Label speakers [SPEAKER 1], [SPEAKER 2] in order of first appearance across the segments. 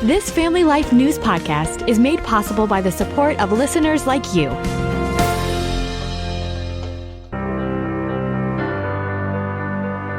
[SPEAKER 1] This Family Life News podcast is made possible by the support of listeners like you.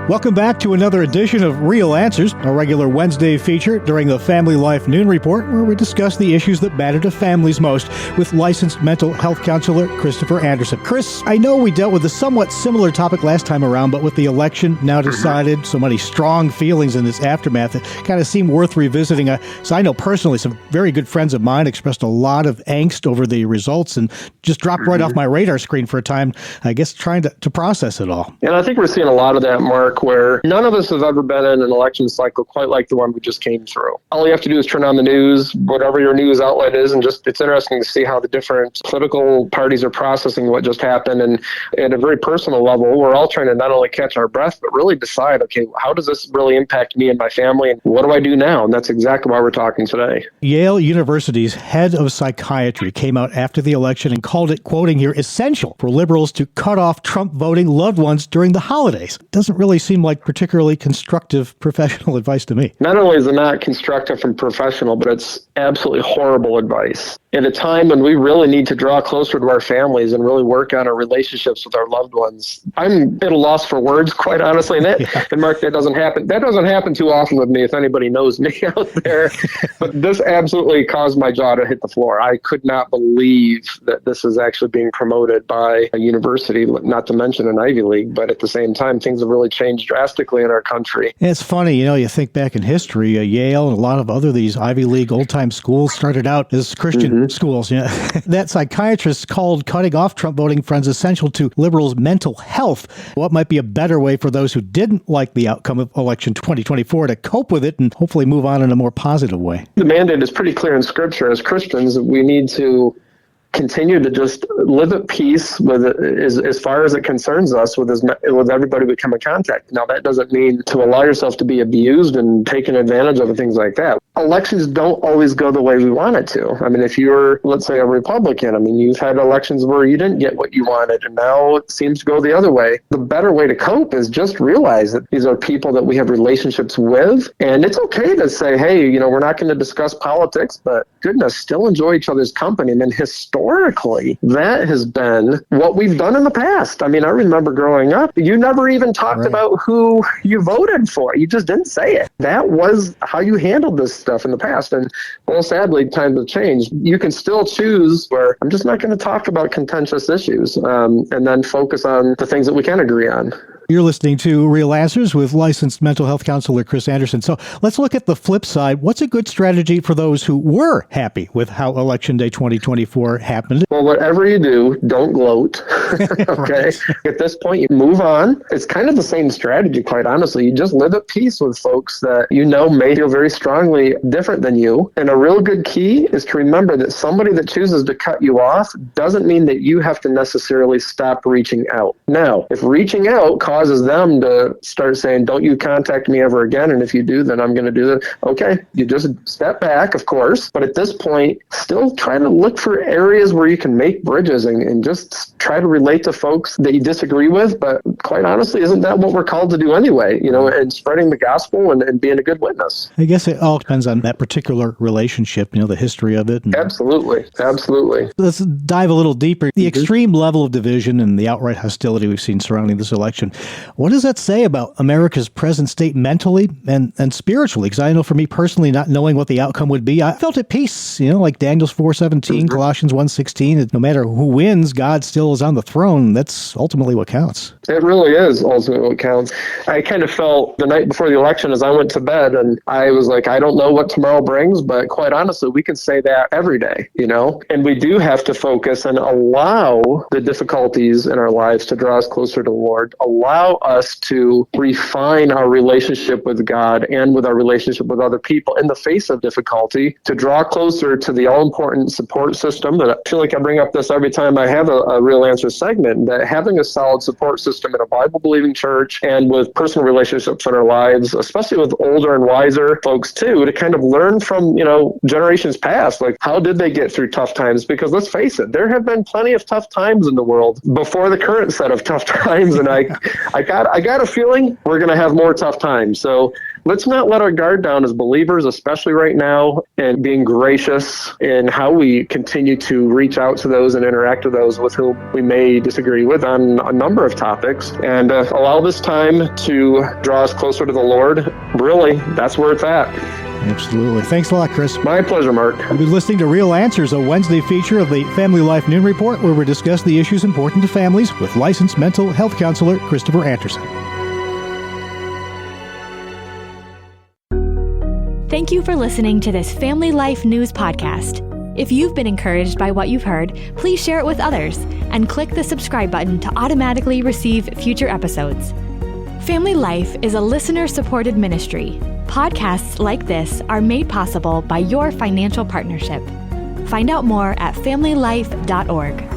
[SPEAKER 2] Welcome back to another edition of Real Answers, a regular Wednesday feature during the Family Life Noon Report, where we discuss the issues that matter to families most with licensed mental health counselor Christopher Anderson. Chris, I know we dealt with a somewhat similar topic last time around, but with the election now decided, so many strong feelings in this aftermath, it kind of seemed worth revisiting. So I know personally some very good friends of mine expressed a lot of angst over the results and just dropped right off my radar screen for a time, I guess, trying to process it all.
[SPEAKER 3] And I think we're seeing a lot of that, Mark, where none of us have ever been in an election cycle quite like the one we just came through. All you have to do is turn on the news, whatever your news outlet is, and just it's interesting to see how the different political parties are processing what just happened. And at a very personal level, we're all trying to not only catch our breath, but really decide, okay, how does this really impact me and my family? And what do I do now? And that's exactly why we're talking today.
[SPEAKER 2] Yale University's head of psychiatry came out after the election and called it, quoting here, essential for liberals to cut off Trump voting loved ones during the holidays. Doesn't really seem like particularly constructive professional advice to me.
[SPEAKER 3] Not only is it not constructive and professional, but it's absolutely horrible advice. At a time when we really need to draw closer to our families and really work on our relationships with our loved ones. I'm at a loss for words, quite honestly. And Mark, that doesn't happen. That doesn't happen too often with me, if anybody knows me out there. But this absolutely caused my jaw to hit the floor. I could not believe that this is actually being promoted by a university, not to mention an Ivy League. But at the same time, things have really changed drastically in our country.
[SPEAKER 2] And it's funny, you think back in history, Yale and a lot of other these Ivy League old-time schools started out as Christian schools. That psychiatrist called cutting off Trump voting friends essential to liberals' mental health. What might be a better way for those who didn't like the outcome of election 2024 to cope with it and hopefully move on in a more positive way?
[SPEAKER 3] The mandate is pretty clear in Scripture. As Christians, we need to continue to just live at peace with it, as far as it concerns us with everybody we come in contact. Now, that doesn't mean to allow yourself to be abused and taken advantage of and things like that. Elections don't always go the way we want it to. I mean, if you're, let's say, a Republican, I mean, you've had elections where you didn't get what you wanted, and now it seems to go the other way. The better way to cope is just realize that these are people that we have relationships with, and it's okay to say, hey, we're not going to discuss politics, but goodness, still enjoy each other's company. And then historically, that has been what we've done in the past. I mean, I remember growing up, you never even talked about who you voted for. You just didn't say it. That was how you handled this stuff in the past. And well, sadly, times have changed. You can still choose where I'm just not going to talk about contentious issues and then focus on the things that we can agree on.
[SPEAKER 2] You're listening to Real Answers with licensed mental health counselor Chris Anderson. So let's look at the flip side. What's a good strategy for those who were happy with how Election Day 2024 happened?
[SPEAKER 3] Well, whatever you do, don't gloat. Okay. At this point, you move on. It's kind of the same strategy, quite honestly. You just live at peace with folks that may feel very strongly different than you. And a real good key is to remember that somebody that chooses to cut you off doesn't mean that you have to necessarily stop reaching out. Now, if reaching out causes them to start saying, don't you contact me ever again, and if you do, then I'm going to do that. Okay, you just step back, of course, but at this point, still try to look for areas where you can make bridges and just try to relate to folks that you disagree with, but quite honestly, isn't that what we're called to do anyway, and spreading the gospel and being a good witness?
[SPEAKER 2] I guess it all depends on that particular relationship, the history of it.
[SPEAKER 3] Absolutely.
[SPEAKER 2] Let's dive a little deeper. The extreme level of division and the outright hostility we've seen surrounding this election. What does that say about America's present state mentally and spiritually? Because I know for me personally, not knowing what the outcome would be, I felt at peace, like Daniel's 4:17, Colossians 1:16. No matter who wins, God still is on the throne. That's ultimately what counts.
[SPEAKER 3] It really is ultimately what counts. I kind of felt the night before the election as I went to bed, and I was like, I don't know what tomorrow brings, but quite honestly, we can say that every day, and we do have to focus and allow the difficulties in our lives to draw us closer to the Lord, allow us to refine our relationship with God and with our relationship with other people in the face of difficulty, to draw closer to the all-important support system that I feel like I bring up this every time I have a Real Answer segment, that having a solid support system in a Bible-believing church and with personal relationships in our lives, especially with older and wiser folks too, to kind of learn from, generations past, like how did they get through tough times? Because let's face it, there have been plenty of tough times in the world before the current set of tough times, and I got a feeling we're going to have more tough times. So let's not let our guard down as believers, especially right now, and being gracious in how we continue to reach out to those and interact with those with whom we may disagree with on a number of topics, and allow this time to draw us closer to the Lord. Really, that's where it's at.
[SPEAKER 2] Absolutely. Thanks a lot, Chris.
[SPEAKER 3] My pleasure, Mark.
[SPEAKER 2] You've been listening to Real Answers, a Wednesday feature of the Family Life Noon Report, where we discuss the issues important to families with licensed mental health counselor Christopher Anderson.
[SPEAKER 1] Thank you for listening to this Family Life News podcast. If you've been encouraged by what you've heard, please share it with others and click the subscribe button to automatically receive future episodes. Family Life is a listener-supported ministry. Podcasts like this are made possible by your financial partnership. Find out more at familylife.org.